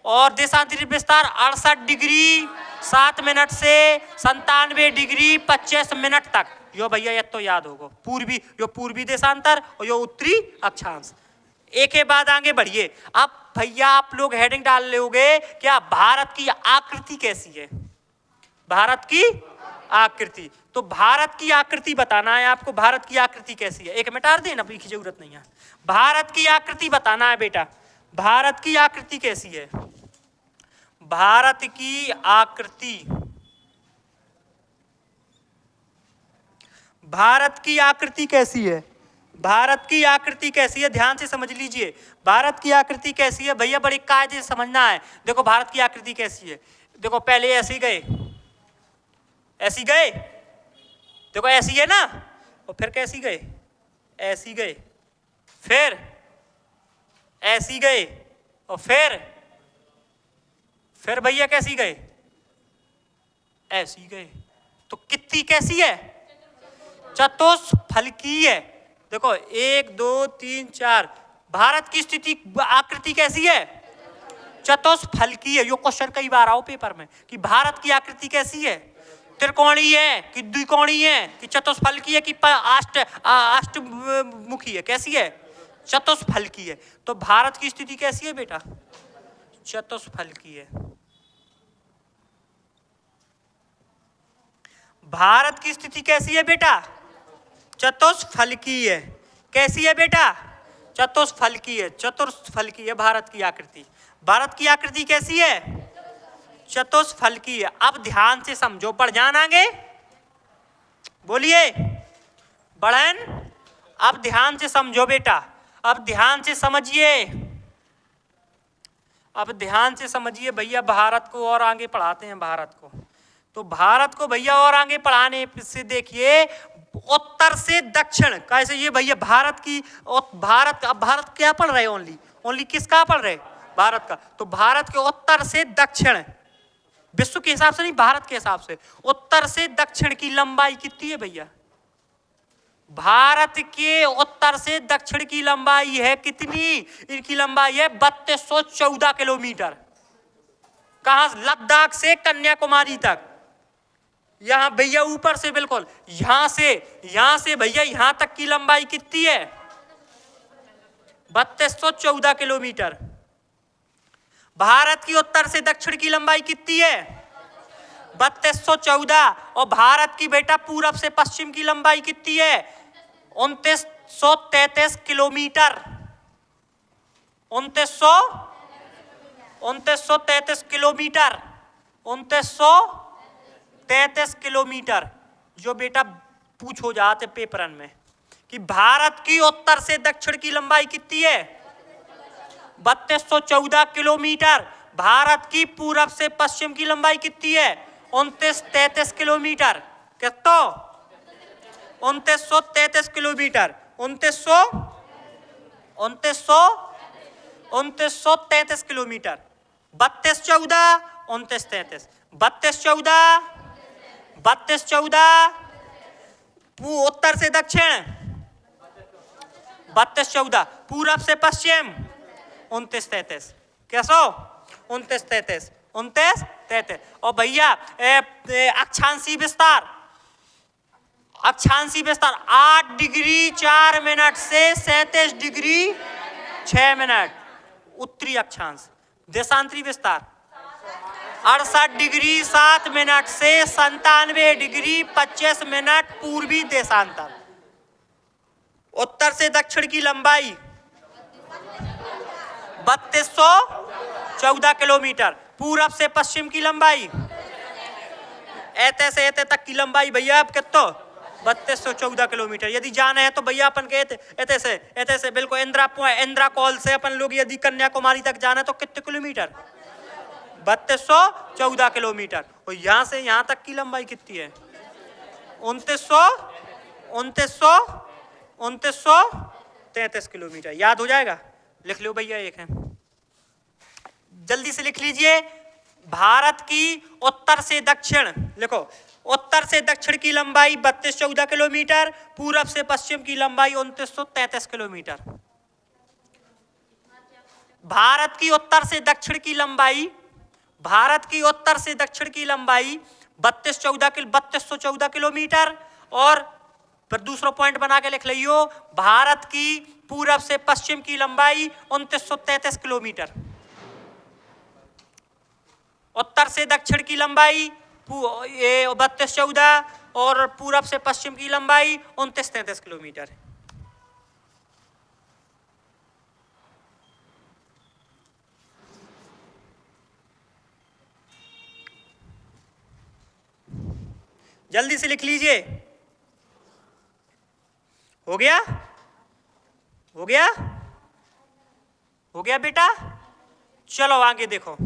S1: और देशांतरी विस्तार 68 डिग्री 7 मिनट से 97 डिग्री 25 मिनट तक। यो भैया ये तो याद होगा, पूर्वी यो पूर्वी देशांतर और यो उत्तरी अक्षांश। एक के बाद आगे बढ़िए। अब भैया आप लोग हेडिंग डाल लोगे क्या, भारत की आकृति कैसी है, भारत की आकृति। तो भारत की आकृति बताना है आपको, भारत की आकृति कैसी है। एक मिटार देना की जरूरत नहीं है, भारत की आकृति बताना है बेटा। भारत की आकृति कैसी है, भारत की आकृति, भारत की आकृति कैसी है, भारत की आकृति कैसी है, ध्यान से समझ लीजिए। भारत की आकृति कैसी है भैया, बड़ी कायदे से समझना है। देखो भारत की आकृति कैसी है, देखो पहले ऐसे गए, ऐसी गए, देखो ऐसी है ना, और फिर कैसी गए, ऐसी गए, फिर ऐसी गए, और फिर भैया कैसी गए, ऐसी गए। तो कितनी कैसी है, चतुष्फलकीय है। देखो 1 2 3 4, भारत की स्थिति आकृति कैसी है, चतुष्फलकीय। यो क्वेश्चन कई बार आओ पेपर में कि भारत की आकृति कैसी है, त्रिकोणीय है कि द्विकोणीय है कि चतुष्फलकीय कि अष्टमुखी है, कैसी है, चतुष्फलकीय है। तो भारत की स्थिति कैसी है बेटा, चतुष्फलकीय है। भारत की स्थिति कैसी है बेटा, चतुष्फलकीय है। कैसी है बेटा, चतुष्फलकीय, चतुष्फलकीय भारत की आकृति। भारत की आकृति कैसी है, चतुष्फलकीय। अब ध्यान से समझो, बढ़ जान आगे, बोलिए बढ़न। अब ध्यान से समझो बेटा, अब ध्यान से समझिए, अब ध्यान से समझिए भैया। भारत को और आगे पढ़ाते हैं, भारत को। तो भारत को भैया और आगे पढ़ाने से देखिए, उत्तर से दक्षिण कैसे ये भैया भारत की, भारत, अब भारत क्या पढ़ रहे, ओनली किसका पढ़ रहे, भारत का। तो भारत के उत्तर से दक्षिण, विश्व के हिसाब से नहीं, भारत के हिसाब से, उत्तर से दक्षिण की लंबाई कितनी है भैया, भारत के उत्तर से दक्षिण की लंबाई है कितनी, इनकी लंबाई है 3214 किलोमीटर। कहां, लद्दाख से कन्याकुमारी तक। यहां भैया ऊपर से बिल्कुल, यहां से भैया यहां तक की लंबाई कितनी है, 3214 किलोमीटर। भारत की उत्तर से दक्षिण की लंबाई कितनी है, 3214। और भारत की बेटा पूरब से पश्चिम की लंबाई कितनी है, 2933 किलोमीटर। 2933 kilometre, 2933 kilometre. जो बेटा पूछो जाते पेपरन में कि भारत की उत्तर से दक्षिण की लंबाई कितनी है, 3214 किलोमीटर। भारत की पूरब से पश्चिम की लंबाई कितनी है, 2933 किलोमीटर। कितना, 2933 किलोमीटर, 2933 किलोमीटर। 3214 2933, 3214 3214, उत्तर से दक्षिण 3214, पूरब से पश्चिम 2933। कैसो, 2933, 2933। और भैया अक्षांशीय विस्तार, अक्षांशीय विस्तार 8 डिग्री 4 मिनट से 37 डिग्री 6 मिनट उत्तरी अक्षांश। देशांतरी विस्तार 68 डिग्री 7 मिनट से 97 डिग्री 25 मिनट पूर्वी देशांतर। उत्तर से दक्षिण की लंबाई 3214 किलोमीटर। पूरब से पश्चिम की लंबाई, ऐते से ऐते तक की लंबाई भैया आप कितो 3214 किलोमीटर। यदि जाना है तो भैया अपन के ऐते से बिल्कुल इंदिरा कॉल से अपन लोग यदि कन्याकुमारी तक जाना है तो कितने किलोमीटर, 3214 किलोमीटर। और यहाँ से यहाँ तक की लंबाई कितनी है, 2933 किलोमीटर। याद हो जाएगा, लिख लो भैया। एक है, जल्दी से लिख लीजिए, भारत की उत्तर से दक्षिण, लिखो, उत्तर से दक्षिण की लंबाई 3214 किलोमीटर, पूरब से पश्चिम की लंबाई 2933 किलोमीटर। भारत की उत्तर से दक्षिण की लंबाई, भारत की उत्तर से दक्षिण की लंबाई 3214 किलोमीटर, और फिर दूसरा पॉइंट बना के लिख लियो, भारत की पूरब से पश्चिम की लंबाई 2933 किलोमीटर। उत्तर से दक्षिण की लंबाई 3214 और पूरब से पश्चिम की लंबाई 2933 किलोमीटर। जल्दी से लिख लीजिए। हो गया, हो गया, हो गया बेटा। चलो आगे देखो,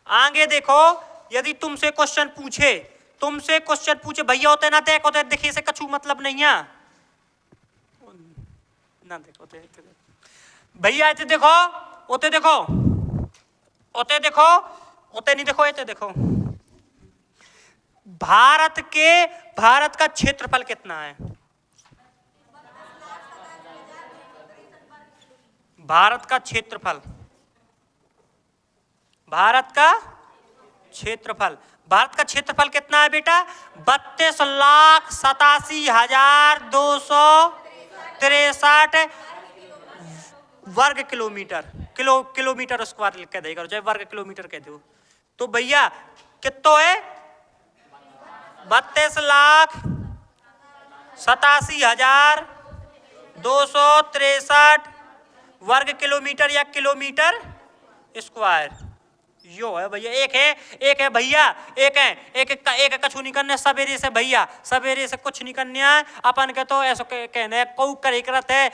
S1: आगे देखो। यदि तुमसे क्वेश्चन पूछे भैया होते ना देखो तो दिखे से कछु मतलब नहीं है ना, देखो भैया ऐसे देखो, ओते देखो, ओते देखो, ओते नहीं देखो, ऐसे देखो। भारत का क्षेत्रफल कितना है? भारत का क्षेत्रफल, भारत का क्षेत्रफल कितना है बेटा? 32,87,263 वर्ग किलोमीटर। किलोमीटर स्क्वायर लिख के देगा, चाहे वर्ग किलोमीटर कह दो। तो भैया कितना है? 32,87,263 वर्ग किलोमीटर या किलोमीटर स्क्वायर। यो है भैया। एक है भैया, एक कछु नहीं करने सवेरे से भैया, सवेरे से कुछ नहीं करने है अपन के। तो ऐसा कहने कौ करे करत है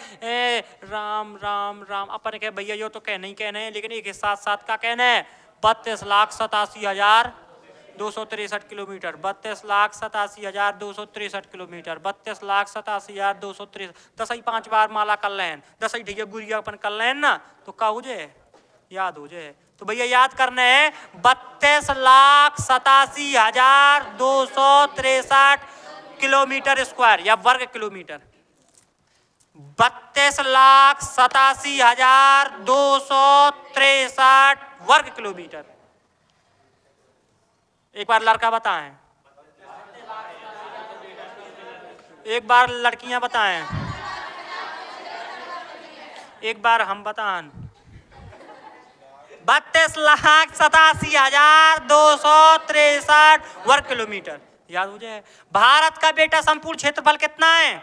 S1: राम राम राम, अपन के भैया यो तो कहने ही कहने, लेकिन एक साथ साथ का कहना है 32,87,263 किलोमीटर, 32,87,263 किलोमीटर, 32,87,263। 10 ही 5 बार माला कर लें, 10 ही ढिया गुरिया अपन कर लें ना, तो का हो जाए, याद हो जाए। तो भैया याद करना है 32,87,263 किलोमीटर स्क्वायर या वर्ग किलोमीटर। 32,87,263 वर्ग किलोमीटर। एक बार लड़का बताएं, एक बार लड़कियां बताएं, एक बार हम बताएं। 32,87,263 वर्ग किलोमीटर। याद हो जाए। भारत का बेटा संपूर्ण क्षेत्रफल कितना है?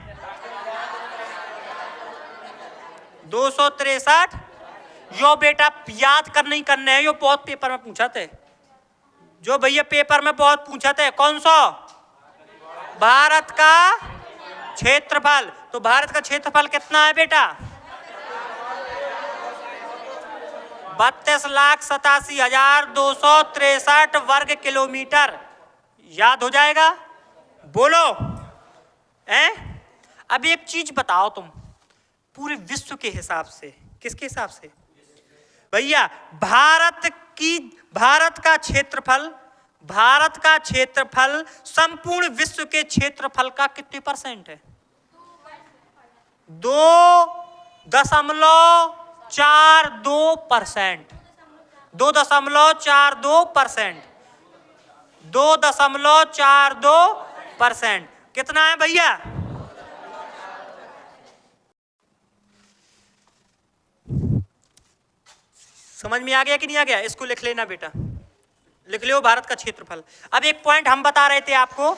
S1: 263। यो बेटा याद करने ही करने है, यो बहुत पेपर में पूछा थे, जो भैया पेपर में बहुत पूछा थे। कौन सा? भारत का क्षेत्रफल। तो भारत का क्षेत्रफल कितना है बेटा? 32,87,263 वर्ग किलोमीटर। याद हो जाएगा? बोलो हैं? अब एक चीज बताओ तुम, पूरे विश्व के हिसाब से, किसके हिसाब से भैया? भारत का क्षेत्रफल संपूर्ण विश्व के क्षेत्रफल का कितने % है? 2.42%। 2.42%। 2.42%। कितना है भैया? समझ में आ गया कि नहीं आ गया? इसको लिख लेना बेटा, लिख लो भारत का क्षेत्रफल। अब एक पॉइंट हम बता रहे थे आपको,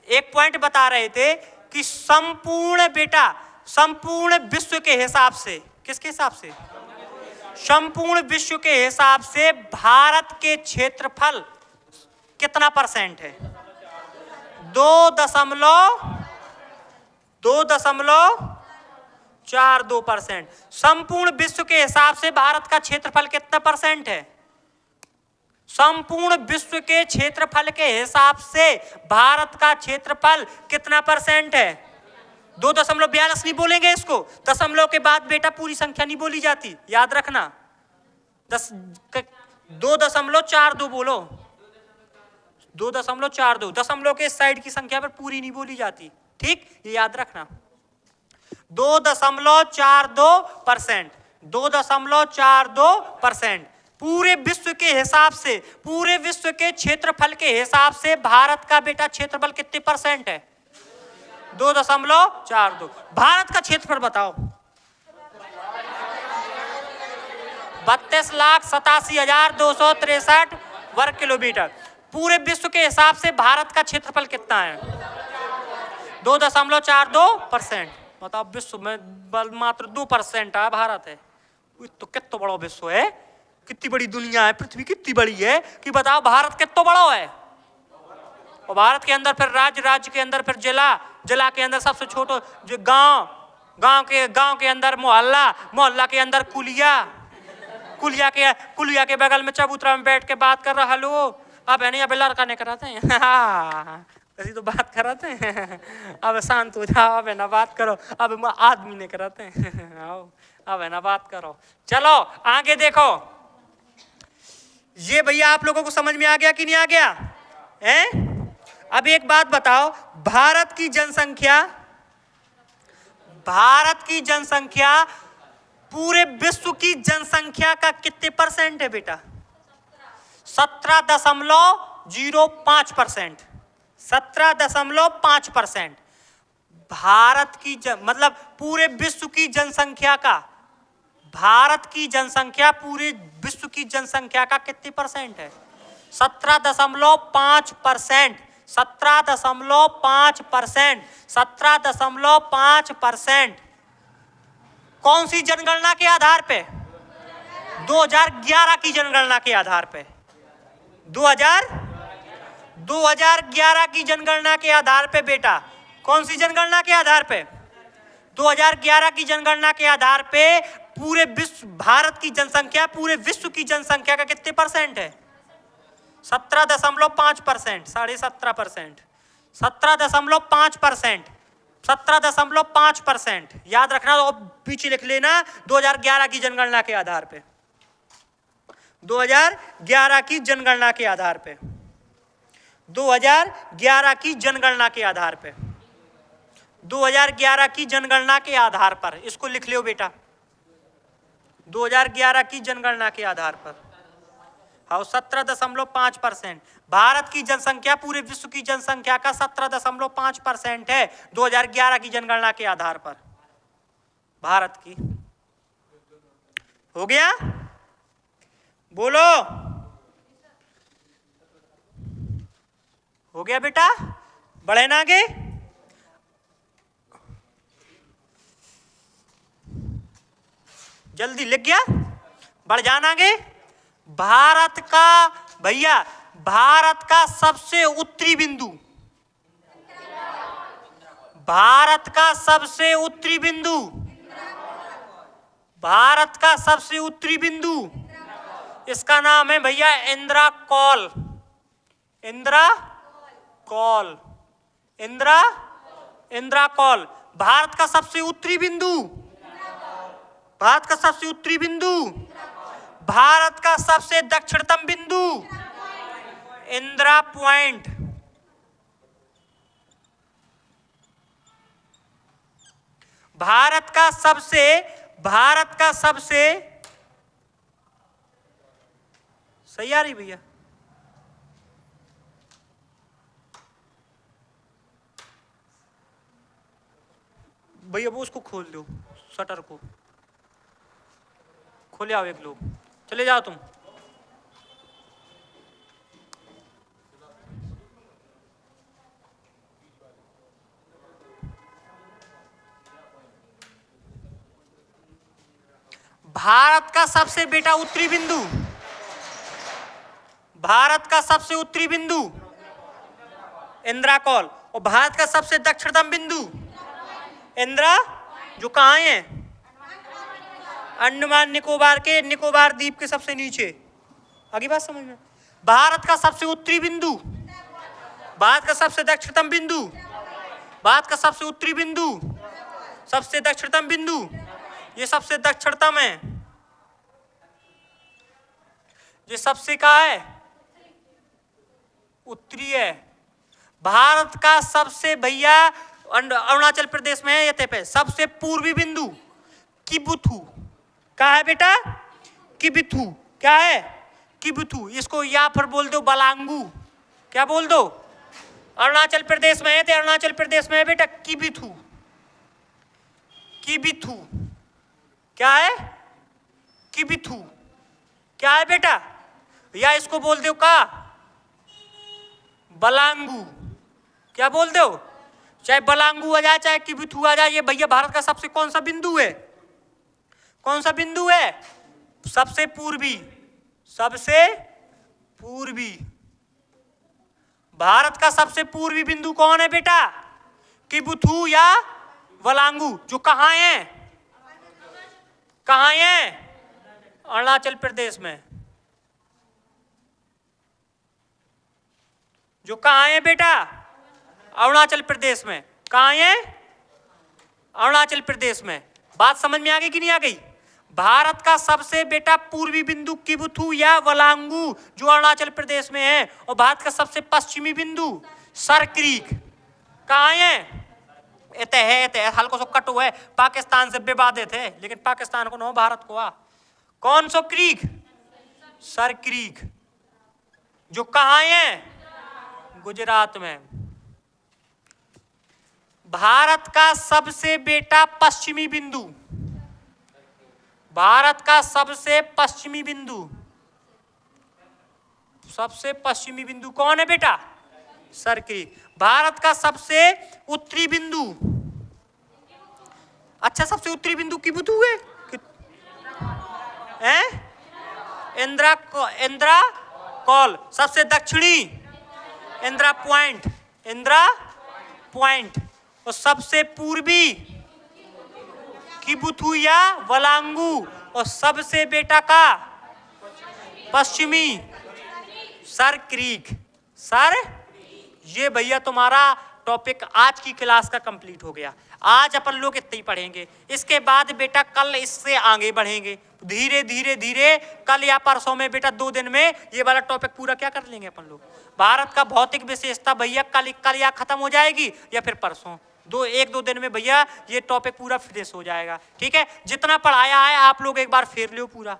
S1: एक पॉइंट बता रहे थे कि संपूर्ण विश्व के हिसाब से, किसके हिसाब से? संपूर्ण विश्व के हिसाब से भारत के क्षेत्रफल कितना % है? 2.42%। संपूर्ण विश्व के हिसाब से भारत का क्षेत्रफल कितना % है? संपूर्ण विश्व के क्षेत्रफल के हिसाब से भारत का क्षेत्रफल कितना % है? 2.42 नहीं बोलेंगे इसको, दशमलव के बाद बेटा पूरी संख्या नहीं बोली जाती, याद रखना। 2.42 बोलो। 2.42। दशमलव के इस साइड की संख्या पर पूरी नहीं बोली जाती, ठीक, ये याद रखना। 2.42%। 2.42% पूरे विश्व के हिसाब से, पूरे विश्व के क्षेत्रफल के हिसाब से भारत का बेटा क्षेत्रफल कितने परसेंट है? 2.42। भारत का क्षेत्रफल बताओ। 32,87,263 वर्ग किलोमीटर। पूरे विश्व के हिसाब से भारत का क्षेत्रफल कितना है? 2.42%। बताओ, विश्व में मात्र 2% है भारत है, तो कितना बड़ा विश्व है, कितनी बड़ी दुनिया है, पृथ्वी कितनी बड़ी है कि बताओ भारत कितना बड़ा है। और भारत के अंदर फिर राज्य, राज्य के अंदर फिर जिला, जिला के अंदर सबसे छोटा जो गांव, गांव के अंदर मोहल्ला, मोहल्ला के अंदर कुलिया, कुलिया के बगल में चबूतरा में बैठ के बात कर रहा, हेलो अब है नहीं, अब लड़का नहीं कराते हैं ऐसी तो बात कराते हैं, अब शांत हो जाओ, अब है ना बात करो, अब आदमी नहीं कराते हैं आओ अब है ना बात करो। चलो आगे देखो, ये भैया आप लोगों को समझ में आ गया कि नहीं आ गया है? अब एक बात बताओ, भारत की जनसंख्या पूरे विश्व की जनसंख्या का कितने परसेंट है बेटा? 17.05%। 17.5%। भारत की मतलब पूरे विश्व की जनसंख्या का, भारत की जनसंख्या पूरे विश्व की जनसंख्या का कितने परसेंट है? 17.5%। 17.5%। 17.5%। कौन सी जनगणना के आधार पे? 2011 की जनगणना के आधार पे। 2011 की जनगणना के आधार पे बेटा। कौन सी जनगणना के आधार पे? 2011 की जनगणना के आधार पे पूरे विश्व, भारत की जनसंख्या पूरे विश्व की जनसंख्या का कितने परसेंट है? 17.5%। 17.5%। 17.5%। 17.5%। याद रखना, तो पीछे लिख लेना 2011 की जनगणना के आधार पे। 2011 की जनगणना के आधार पे। 2011 की जनगणना के आधार पे। 2011 की जनगणना के आधार पर इसको लिख लो बेटा। 2011 की जनगणना के आधार पर हाँ 17.5%। भारत की जनसंख्या पूरे विश्व की जनसंख्या का 17.5% है 2011 की जनगणना के आधार पर भारत की। हो गया? बोलो, हो गया बेटा? बढ़े ना आगे? जल्दी लिख गया? बढ़ जाना आगे। भारत का भैया, भारत का सबसे उत्तरी बिंदु, भारत का सबसे उत्तरी बिंदु, भारत का सबसे उत्तरी बिंदु, इसका नाम है भैया Indira call. Indira call. Indira call. Bharat का सबसे उत्तरी बिंदु, भारत का सबसे उत्तरी बिंदु, भारत का सबसे दक्षिणतम बिंदु इंदिरा पॉइंट। भारत का सबसे सही आ रही भैया? भैया वो उसको खोल दो, शटर को खोले आओ, एक लोग चले जाओ तुम। भारत का सबसे बेटा उत्तरी बिंदु, भारत का सबसे उत्तरी बिंदु इंदिरा कॉल, और भारत का सबसे दक्षिणतम बिंदु इंदिरा, जो कहाँ है? अंडमान निकोबार के, निकोबार द्वीप के सबसे नीचे। आगे बात समझ में? भारत का सबसे उत्तरी बिंदु, भारत का सबसे दक्षिणतम बिंदु, भारत का सबसे उत्तरी बिंदु, सबसे दक्षिणतम बिंदु, ये सबसे दक्षिणतम है। जो सबसे कहा है उत्तरी है। भारत का सबसे भैया अरुणाचल प्रदेश में है ये पे सबसे पूर्वी बिंदु किबुथु क्या है बेटा? किबुथु क्या है? किबुथु। इसको या फिर बोल दो बलांगू। क्या बोल दो? अरुणाचल प्रदेश में है तो अरुणाचल प्रदेश में है बेटा किबुथु। किबुथु क्या है? किबुथु क्या है बेटा? या इसको बोल दो का बलांगू। क्या बोल दो? चाहे बलांगू आ जाए चाहे किबुथु आ जाए, ये भैया भारत का सबसे कौन सा बिंदु है? कौन सा बिंदु है? सबसे पूर्वी। सबसे पूर्वी। भारत का सबसे पूर्वी बिंदु कौन है बेटा? किबुथु या बलांगू। जो कहाँ है? कहाँ है? अरुणाचल प्रदेश में। जो कहाँ है बेटा? अरुणाचल प्रदेश में। कहाँ है? अरुणाचल प्रदेश में। बात समझ में आ गई कि नहीं आ गई? भारत का सबसे बेटा पूर्वी बिंदु किबुथु या वलांगू जो अरुणाचल प्रदेश में है, और भारत का सबसे पश्चिमी बिंदु सर क्रीक कहाँ है? इतने है इतने हल्को सो कटो है, पाकिस्तान से विवादित है, लेकिन पाकिस्तान को न भारत को आ। कौन सो क्रीक? Sir creek. जो कहाँ है? गुजरात में। भारत का सबसे बेटा पश्चिमी बिंदु, भारत का सबसे पश्चिमी बिंदु, सबसे पश्चिमी बिंदु कौन है बेटा? Sir creek. भारत का सबसे उत्तरी बिंदु, अच्छा सबसे उत्तरी बिंदु किबुथु है? इंदिरा कॉल। सबसे दक्षिणी इंदिरा पॉइंट। इंदिरा पॉइंट। और सबसे पूर्वी किबुथु या वलांगू, और सबसे बेटा का पश्चिमी सर क्रीक। सर ये भैया तुम्हारा टॉपिक आज की क्लास का कंप्लीट हो गया। आज अपन लोग इतना ही पढ़ेंगे, इसके बाद बेटा कल इससे आगे बढ़ेंगे धीरे धीरे धीरे। कल या परसों में बेटा 2 दिन में ये वाला टॉपिक पूरा क्या कर लेंगे अपन लोग। भारत का भौतिक विशेषता भैया कल या खत्म हो जाएगी या फिर परसों 1-2 दिन में भैया ये टॉपिक पूरा फिनिश हो जाएगा। ठीक है, जितना पढ़ाया है आप लोग एक बार फेर लो पूरा।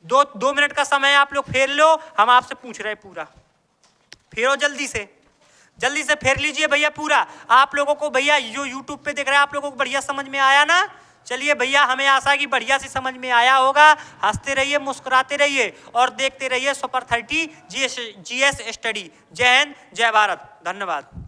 S1: 2 मिनट का समय आप लोग फेर लो, हम आपसे पूछ रहे पूरा फेरो जल्दी से फेर लीजिए भैया पूरा। आप लोगों को भैया जो यूट्यूब पे देख रहे हैं आप लोगों को बढ़िया समझ में आया ना? चलिए भैया, हमें आशा है कि बढ़िया से समझ में आया होगा। हंसते रहिए, मुस्कुराते रहिए और देखते रहिए सुपर 30 GS स्टडी। जय हिंद, जय भारत, धन्यवाद।